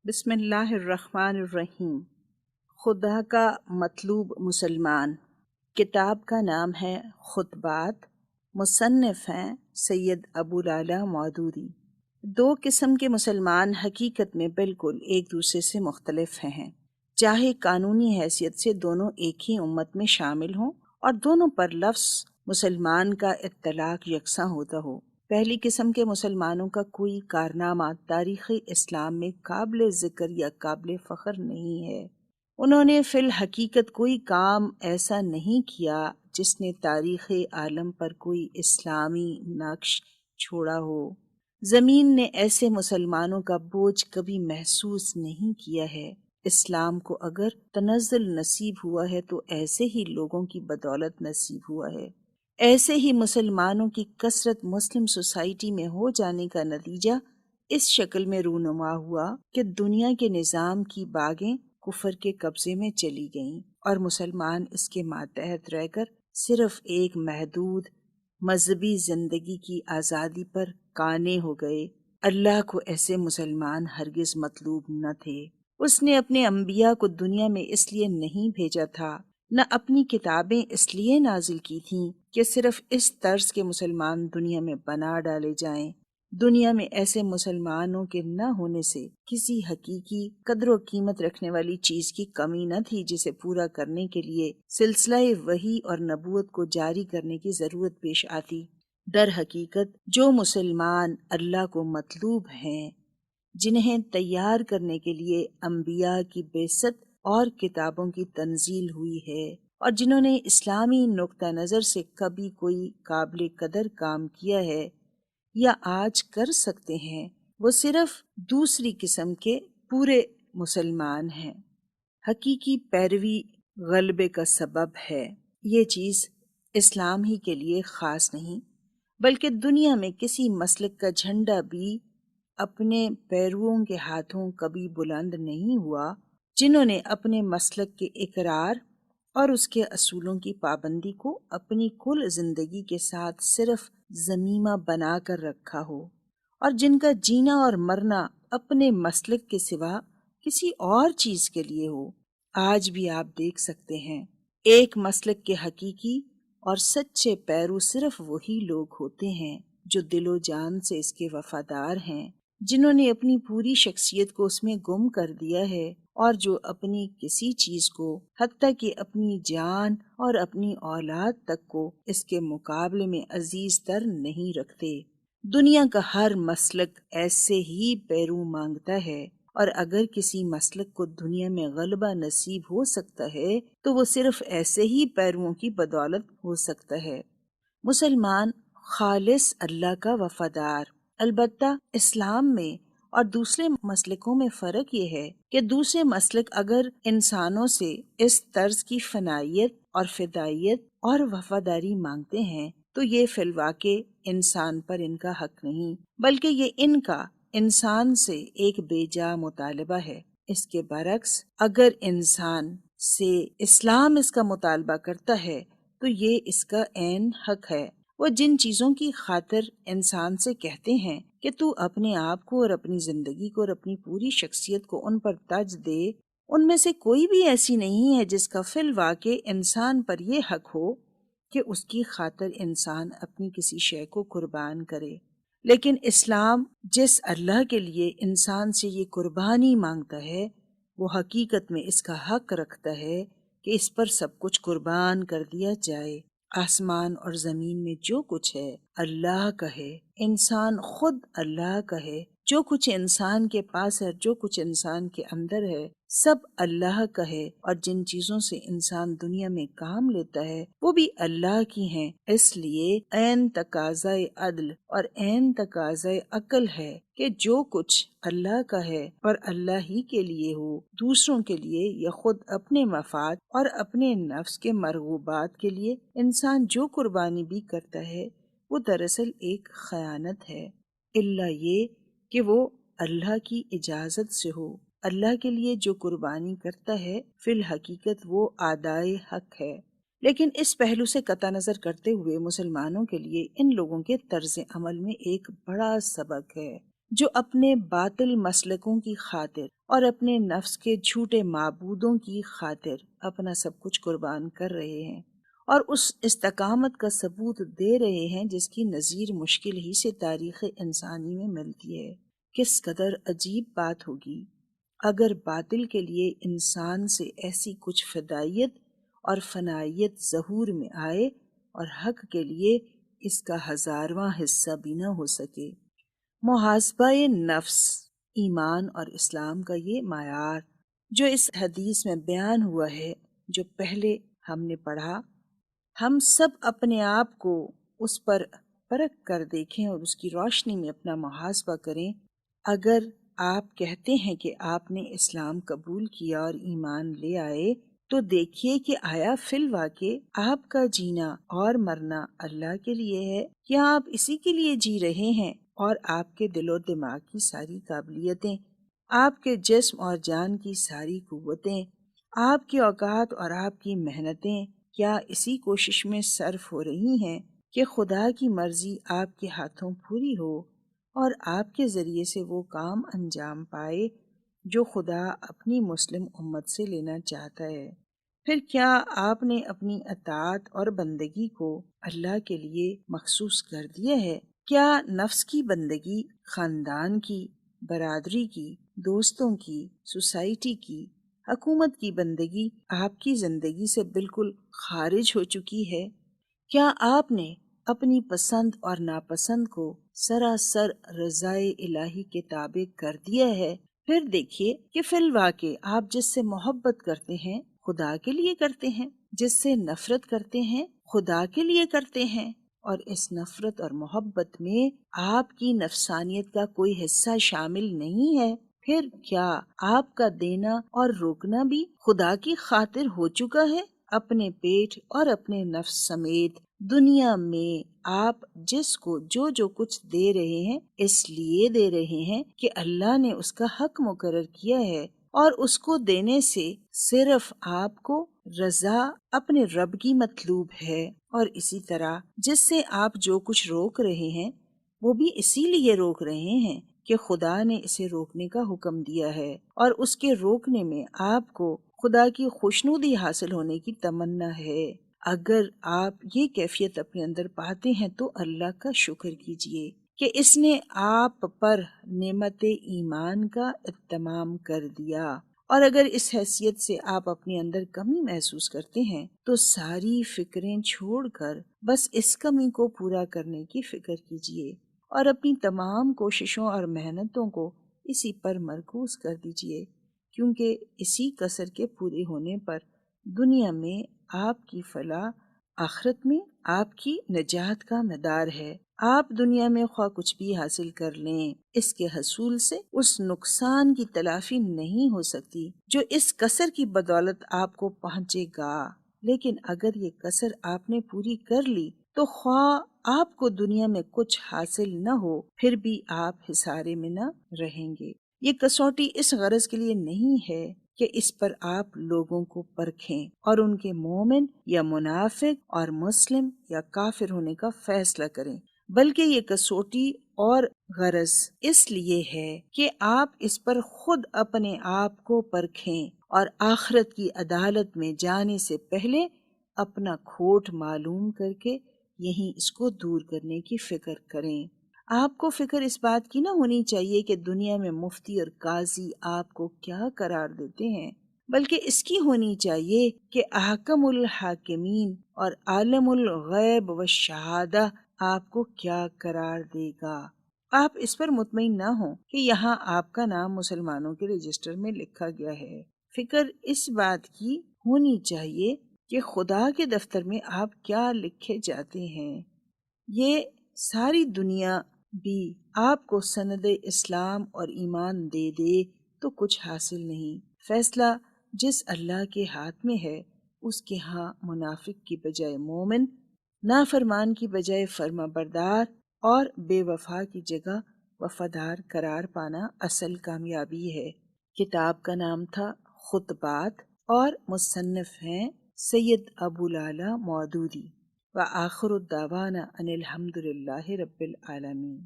بسم اللہ الرحمن الرحیم۔ خدا کا مطلوب مسلمان۔ کتاب کا نام ہے خطبات، مصنف ہیں سید ابو العلا مودودی۔ دو قسم کے مسلمان حقیقت میں بالکل ایک دوسرے سے مختلف ہیں، چاہے قانونی حیثیت سے دونوں ایک ہی امت میں شامل ہوں اور دونوں پر لفظ مسلمان کا اطلاق یکساں ہوتا ہو۔ پہلی قسم کے مسلمانوں کا کوئی کارنامہ تاریخ اسلام میں قابل ذکر یا قابل فخر نہیں ہے۔ انہوں نے فی الحقیقت کوئی کام ایسا نہیں کیا جس نے تاریخ عالم پر کوئی اسلامی نقش چھوڑا ہو۔ زمین نے ایسے مسلمانوں کا بوجھ کبھی محسوس نہیں کیا ہے۔ اسلام کو اگر تنزل نصیب ہوا ہے تو ایسے ہی لوگوں کی بدولت نصیب ہوا ہے۔ ایسے ہی مسلمانوں کی کثرت مسلم سوسائٹی میں ہو جانے کا نتیجہ اس شکل میں رونما ہوا کہ دنیا کے نظام کی باغیں کفر کے قبضے میں چلی گئیں اور مسلمان اس کے ماتحت رہ کر صرف ایک محدود مذہبی زندگی کی آزادی پر قانع ہو گئے۔ اللہ کو ایسے مسلمان ہرگز مطلوب نہ تھے۔ اس نے اپنے انبیاء کو دنیا میں اس لیے نہیں بھیجا تھا، نہ اپنی کتابیں اس لیے نازل کی تھیں کہ صرف اس طرز کے مسلمان دنیا میں بنا ڈالے جائیں۔ دنیا میں ایسے مسلمانوں کے نہ ہونے سے کسی حقیقی قدر و قیمت رکھنے والی چیز کی کمی نہ تھی جسے پورا کرنے کے لیے سلسلہ وحی اور نبوت کو جاری کرنے کی ضرورت پیش آتی۔ در حقیقت جو مسلمان اللہ کو مطلوب ہیں، جنہیں تیار کرنے کے لیے انبیاء کی بعثت اور کتابوں کی تنزیل ہوئی ہے اور جنہوں نے اسلامی نقطہ نظر سے کبھی کوئی قابل قدر کام کیا ہے یا آج کر سکتے ہیں، وہ صرف دوسری قسم کے پورے مسلمان ہیں۔ حقیقی پیروی غلبے کا سبب ہے۔ یہ چیز اسلام ہی کے لیے خاص نہیں بلکہ دنیا میں کسی مسلک کا جھنڈا بھی اپنے پیرووں کے ہاتھوں کبھی بلند نہیں ہوا جنہوں نے اپنے مسلک کے اقرار اور اس کے اصولوں کی پابندی کو اپنی کل زندگی کے ساتھ صرف ضمیمہ بنا کر رکھا ہو اور جن کا جینا اور مرنا اپنے مسلک کے سوا کسی اور چیز کے لیے ہو۔ آج بھی آپ دیکھ سکتے ہیں ایک مسلک کے حقیقی اور سچے پیرو صرف وہی لوگ ہوتے ہیں جو دل و جان سے اس کے وفادار ہیں، جنہوں نے اپنی پوری شخصیت کو اس میں گم کر دیا ہے اور جو اپنی کسی چیز کو حتیٰ کہ اپنی جان اور اپنی اولاد تک کو اس کے مقابلے میں عزیز تر نہیں رکھتے۔ دنیا کا ہر مسلک ایسے ہی پیرو مانگتا ہے اور اگر کسی مسلک کو دنیا میں غلبہ نصیب ہو سکتا ہے تو وہ صرف ایسے ہی پیرووں کی بدولت ہو سکتا ہے۔ مسلمان خالص اللہ کا وفادار۔ البتہ اسلام میں اور دوسرے مسلکوں میں فرق یہ ہے کہ دوسرے مسلک اگر انسانوں سے اس طرز کی فنائیت اور فدائیت اور وفاداری مانگتے ہیں تو یہ فی الواقع انسان پر ان کا حق نہیں بلکہ یہ ان کا انسان سے ایک بے جا مطالبہ ہے۔ اس کے برعکس اگر انسان سے اسلام اس کا مطالبہ کرتا ہے تو یہ اس کا عین حق ہے۔ وہ جن چیزوں کی خاطر انسان سے کہتے ہیں کہ تو اپنے آپ کو اور اپنی زندگی کو اور اپنی پوری شخصیت کو ان پر ترج دے، ان میں سے کوئی بھی ایسی نہیں ہے جس کا فی الواقع انسان پر یہ حق ہو کہ اس کی خاطر انسان اپنی کسی شے کو قربان کرے۔ لیکن اسلام جس اللہ کے لیے انسان سے یہ قربانی مانگتا ہے وہ حقیقت میں اس کا حق رکھتا ہے کہ اس پر سب کچھ قربان کر دیا جائے۔ آسمان اور زمین میں جو کچھ ہے اللہ کا ہے، انسان خود اللہ کا ہے۔ جو کچھ انسان کے پاس ہے، جو کچھ انسان کے اندر ہے، سب اللہ کا ہے اور جن چیزوں سے انسان دنیا میں کام لیتا ہے وہ بھی اللہ کی ہیں۔ اس لیے عین تقاضۂ عدل اور عین تقاضۂ عقل ہے کہ جو کچھ اللہ کا ہے اور اللہ ہی کے لیے ہو، دوسروں کے لیے یا خود اپنے مفاد اور اپنے نفس کے مرغوبات کے لیے انسان جو قربانی بھی کرتا ہے وہ دراصل ایک خیانت ہے، الا یہ کہ وہ اللہ کی اجازت سے ہو۔ اللہ کے لیے جو قربانی کرتا ہے فی الحقیقت وہ ادائے حق ہے۔ لیکن اس پہلو سے قطع نظر کرتے ہوئے مسلمانوں کے لیے ان لوگوں کے طرز عمل میں ایک بڑا سبق ہے۔ جو اپنے باطل مسلکوں کی خاطر اور اپنے نفس کے جھوٹے معبودوں کی خاطر اپنا سب کچھ قربان کر رہے ہیں اور اس استقامت کا ثبوت دے رہے ہیں جس کی نظیر مشکل ہی سے تاریخ انسانی میں ملتی ہے۔ کس قدر عجیب بات ہوگی اگر باطل کے لیے انسان سے ایسی کچھ فدائیت اور فنائیت ظہور میں آئے اور حق کے لیے اس کا 1000واں حصہ بھی نہ ہو سکے۔ محاسبہ نفس، ایمان اور اسلام کا یہ معیار جو اس حدیث میں بیان ہوا ہے، جو پہلے ہم نے پڑھا، ہم سب اپنے آپ کو اس پر پرکھ کر دیکھیں اور اس کی روشنی میں اپنا محاسبہ کریں۔ اگر آپ کہتے ہیں کہ آپ نے اسلام قبول کیا اور ایمان لے آئے، تو دیکھیے کہ آیا فی الواقع آپ کا جینا اور مرنا اللہ کے لیے ہے یا آپ اسی کے لیے جی رہے ہیں، اور آپ کے دل و دماغ کی ساری قابلیتیں، آپ کے جسم اور جان کی ساری قوتیں، آپ کے اوقات اور آپ کی محنتیں کیا اسی کوشش میں صرف ہو رہی ہیں کہ خدا کی مرضی آپ کے ہاتھوں پوری ہو اور آپ کے ذریعے سے وہ کام انجام پائے جو خدا اپنی مسلم امت سے لینا چاہتا ہے؟ پھر کیا آپ نے اپنی اطاعت اور بندگی کو اللہ کے لیے مخصوص کر دیا ہے؟ کیا نفس کی بندگی، خاندان کی، برادری کی، دوستوں کی، سوسائٹی کی، حکومت کی بندگی آپ کی زندگی سے بالکل خارج ہو چکی ہے؟ کیا آپ نے اپنی پسند اور ناپسند کو سراسر رضائے الہی کے تابع کر دیا ہے؟ پھر دیکھیے کہ فی الواقع آپ جس سے محبت کرتے ہیں خدا کے لیے کرتے ہیں، جس سے نفرت کرتے ہیں خدا کے لیے کرتے ہیں، اور اس نفرت اور محبت میں آپ کی نفسانیت کا کوئی حصہ شامل نہیں ہے۔ پھر کیا آپ کا دینا اور روکنا بھی خدا کی خاطر ہو چکا ہے؟ اپنے پیٹ اور اپنے نفس سمیت دنیا میں آپ جس کو جو کچھ دے رہے ہیں اس لیے دے رہے ہیں کہ اللہ نے اس کا حق مقرر کیا ہے، اور اس کو دینے سے صرف آپ کو رضا اپنے رب کی مطلوب ہے، اور اسی طرح جس سے آپ جو کچھ روک رہے ہیں وہ بھی اسی لیے روک رہے ہیں کہ خدا نے اسے روکنے کا حکم دیا ہے، اور اس کے روکنے میں آپ کو خدا کی خوشنودی حاصل ہونے کی تمنا ہے۔ اگر آپ یہ کیفیت اپنے اندر پاتے ہیں تو اللہ کا شکر کیجئے کہ اس نے آپ پر نعمت ایمان کا اتمام کر دیا، اور اگر اس حیثیت سے آپ اپنے اندر کمی محسوس کرتے ہیں تو ساری فکریں چھوڑ کر بس اس کمی کو پورا کرنے کی فکر کیجئے اور اپنی تمام کوششوں اور محنتوں کو اسی پر مرکوز کر دیجئے، کیونکہ اسی کسر کے پورے ہونے پر دنیا میں آپ کی فلاح، آخرت میں آپ کی نجات کا مدار ہے۔ آپ دنیا میں خواہ کچھ بھی حاصل کر لیں، اس کے حصول سے اس نقصان کی تلافی نہیں ہو سکتی جو اس کسر کی بدولت آپ کو پہنچے گا، لیکن اگر یہ کسر آپ نے پوری کر لی تو خواہ آپ کو دنیا میں کچھ حاصل نہ ہو پھر بھی آپ خسارے میں نہ رہیں گے۔ یہ کسوٹی اس غرض کے لیے نہیں ہے کہ اس پر آپ لوگوں کو پرکھیں اور ان کے مومن یا منافق اور مسلم یا کافر ہونے کا فیصلہ کریں، بلکہ یہ کسوٹی اور غرض اس لیے ہے کہ آپ اس پر خود اپنے آپ کو پرکھیں اور آخرت کی عدالت میں جانے سے پہلے اپنا کھوٹ معلوم کر کے یہیں اس کو دور کرنے کی فکر کریں۔ آپ کو فکر اس بات کی نہ ہونی چاہیے کہ دنیا میں مفتی اور قاضی آپ کو کیا قرار دیتے ہیں، بلکہ اس کی ہونی چاہیے کہ احکم الحاکمین اور عالم الغیب والشہادہ آپ کو کیا قرار دے گا۔ آپ اس پر مطمئن نہ ہوں کہ یہاں آپ کا نام مسلمانوں کے رجسٹر میں لکھا گیا ہے، فکر اس بات کی ہونی چاہیے کہ خدا کے دفتر میں آپ کیا لکھے جاتے ہیں۔ یہ ساری دنیا بھی آپ کو سند اسلام اور ایمان دے دے تو کچھ حاصل نہیں۔ فیصلہ جس اللہ کے ہاتھ میں ہے اس کے ہاں منافق کی بجائے مومن، نافرمان کی بجائے فرما بردار اور بے وفا کی جگہ وفادار قرار پانا اصل کامیابی ہے۔ کتاب کا نام تھا خطبات اور مصنف ہیں سید ابو العلا مودودی۔ وآخر الدعوانا ان الحمد للہ رب العالمین۔